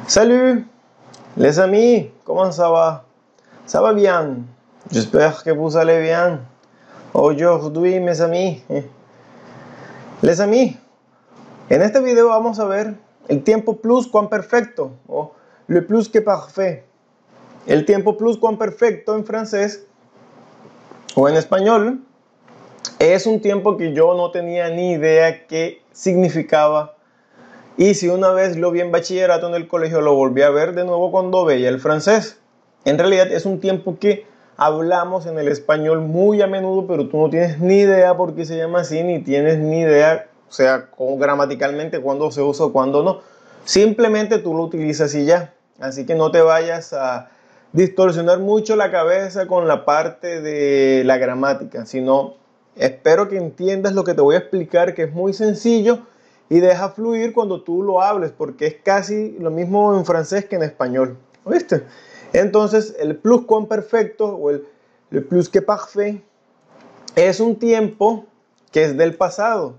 Salut les amis, comment ça va? Ça va bien. J'espère que vous allez bien. Aujourd'hui, mes amis. Les amis, en este video vamos a ver el tiempo pluscuamperfecto o le plus que parfait. El tiempo pluscuamperfecto en francés o en español es un tiempo que yo no tenía ni idea qué significaba. Y si una vez lo vi en bachillerato en el colegio, lo volví a ver de nuevo cuando veía el francés. En realidad es un tiempo que hablamos en el español muy a menudo, pero tú no tienes ni idea por qué se llama así, ni tienes ni idea, o sea, gramaticalmente cuándo se usa o cuándo no. Simplemente tú lo utilizas y ya. Así que no te vayas a distorsionar mucho la cabeza con la parte de la gramática, sino espero que entiendas lo que te voy a explicar, que es muy sencillo. Y deja fluir cuando tú lo hables, porque es casi lo mismo en francés que en español. ¿Oíste? Entonces, el pluscuamperfecto o el plus que parfait es un tiempo que es del pasado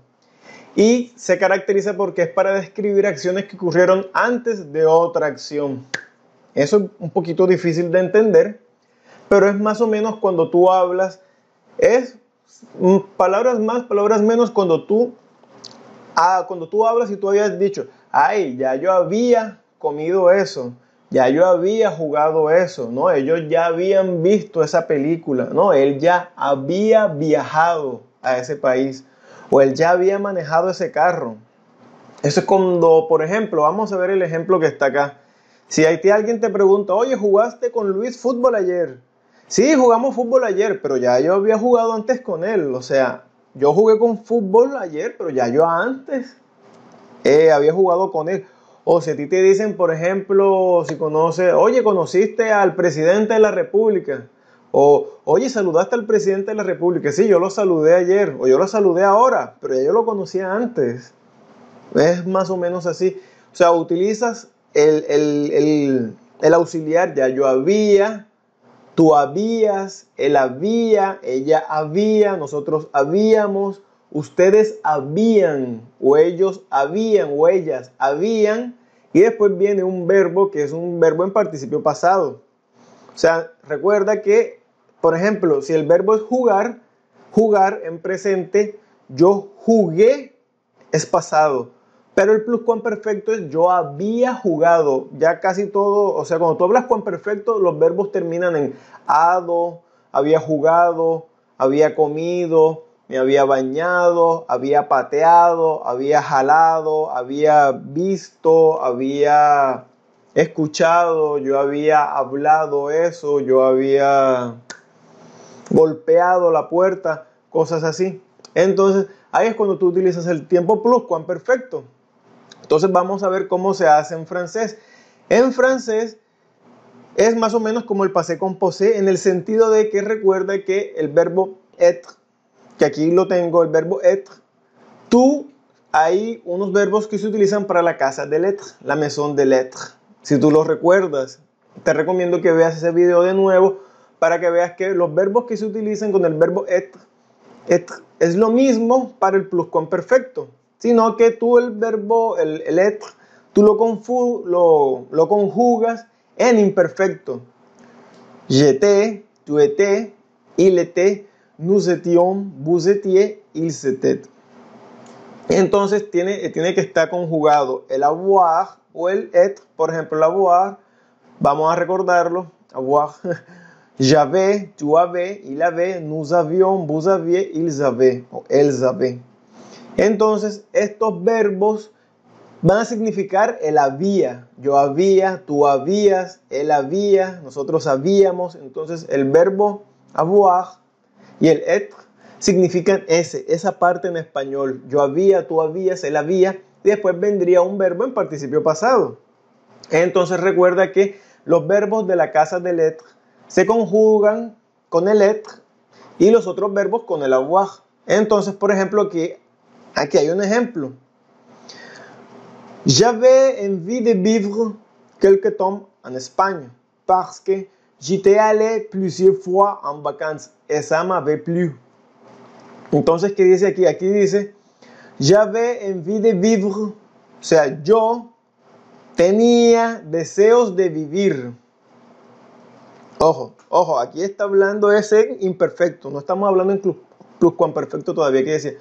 y se caracteriza porque es para describir acciones que ocurrieron antes de otra acción. Eso es un poquito difícil de entender, pero es más o menos cuando tú hablas, es palabras más, palabras menos cuando tú hablas y tú habías dicho, ay, ya yo había comido eso, ya yo había jugado eso, no, ellos ya habían visto esa película, no, él ya había viajado a ese país o él ya había manejado ese carro. Eso es cuando, por ejemplo, vamos a ver el ejemplo que está acá. Si alguien te pregunta, oye, ¿jugaste con Luis fútbol ayer? Sí, jugamos fútbol ayer, pero ya yo había jugado antes con él, o sea, yo jugué con fútbol ayer, pero ya yo antes había jugado con él. O si a ti te dicen, por ejemplo, si conoces, oye, ¿conociste al presidente de la República? O, oye, ¿saludaste al presidente de la República? Sí, yo lo saludé ayer, o yo lo saludé ahora, pero ya yo lo conocía antes. Es más o menos así. O sea, utilizas el auxiliar, ya yo había, tú habías, él había, ella había, nosotros habíamos, ustedes habían, o ellos habían, o ellas habían, y después viene un verbo que es un verbo en participio pasado. O sea, recuerda que, por ejemplo, si el verbo es jugar, jugar en presente, yo jugué es pasado. Pero el pluscuamperfecto es yo había jugado. Ya casi todo, o sea, cuando tú hablas cuamperfecto, los verbos terminan en ado, había jugado, había comido, me había bañado, había pateado, había jalado, había visto, había escuchado, yo había hablado eso, yo había golpeado la puerta, cosas así. Entonces, ahí es cuando tú utilizas el tiempo pluscuamperfecto. Entonces vamos a ver cómo se hace en francés. En francés es más o menos como el passé composé en el sentido de que recuerda que el verbo être, que aquí lo tengo, el verbo être, hay unos verbos que se utilizan para la casa de lettres, la maison de lettres. Si tú lo recuerdas, te recomiendo que veas ese video de nuevo para que veas que los verbos que se utilizan con el verbo être es lo mismo para el pluscuamperfecto, sino que tú el verbo, el être, tú lo conjugas en imperfecto. J'étais, tu étais, il était, nous étions, vous étiez, ils étaient. Entonces tiene que estar conjugado el avoir o el être. Por ejemplo, el avoir, vamos a recordarlo, avoir. J'avais, tu avais, il avait, nous avions, vous aviez, ils avaient o elles avaient. Entonces, estos verbos van a significar el había. Yo había, tú habías, él había, nosotros habíamos. Entonces, el verbo avoir y el être significan esa parte en español. Yo había, tú habías, él había. Y después vendría un verbo en participio pasado. Entonces, recuerda que los verbos de la casa de lettres se conjugan con el être y los otros verbos con el avoir. Entonces, por ejemplo, aquí hay un ejemplo. J'avais envie de vivre quelque temps en Espagne parce que j'étais allé plusieurs fois en vacances et ça m'avait plu. Entonces, ¿qué dice aquí? Aquí dice, j'avais envie de vivre, o sea, yo tenía deseos de vivir. Ojo, ojo, aquí está hablando ese imperfecto, no estamos hablando en pluscuamperfecto todavía, que decir,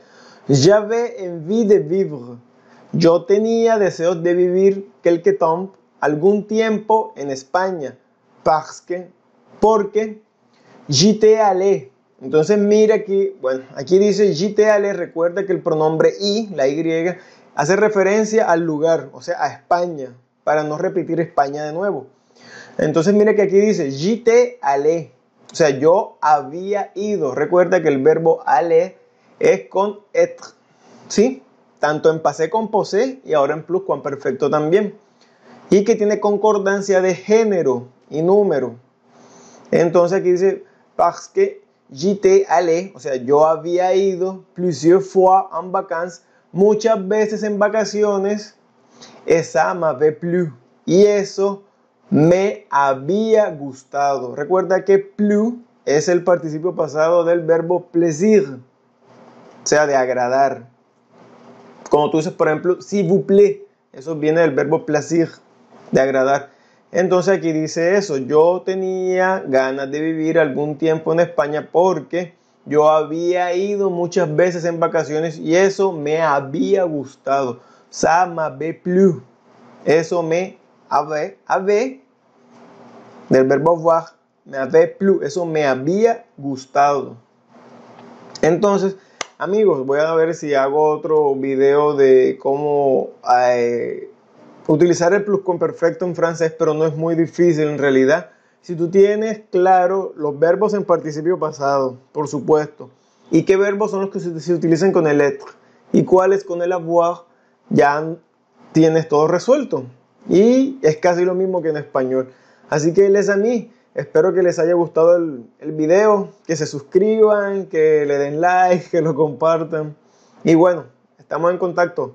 j'avais envie de vivre. Yo tenía deseos de vivir quelque temps, algún tiempo en España, porque j'étais allé. Entonces mira aquí, bueno, aquí dice j'étais allé, recuerda que el pronombre y, la Y, hace referencia al lugar, o sea, a España, para no repetir España de nuevo. Entonces mira que aquí dice j'étais allé, o sea, yo había ido. Recuerda que el verbo aller es con être, ¿sí? Tanto en passé composé y ahora en pluscuamperfecto también. Y que tiene concordancia de género y número. Entonces aquí dice parce que j'étais allé, o sea, yo había ido plusieurs fois en vacances, muchas veces en vacaciones, et ça m'avait plu, y eso me había gustado. Recuerda que plu es el participio pasado del verbo plaisir, o sea, de agradar. Como tú dices, por ejemplo, s'il vous plaît, eso viene del verbo plaisir, de agradar. Entonces aquí dice eso, yo tenía ganas de vivir algún tiempo en España porque yo había ido muchas veces en vacaciones y eso me había gustado. Ça m'avait plu. Eso me avait, del verbo avoir, me avait plu, eso me había gustado. Entonces, amigos, voy a ver si hago otro video de cómo utilizar el pluscuamperfecto en francés, pero no es muy difícil en realidad. Si tú tienes claro los verbos en participio pasado, por supuesto, y qué verbos son los que se utilizan con el être y cuáles con el avoir, ya tienes todo resuelto. Y es casi lo mismo que en español. Así que les amis, espero que les haya gustado el video, que se suscriban, que le den like, que lo compartan. Y bueno, estamos en contacto.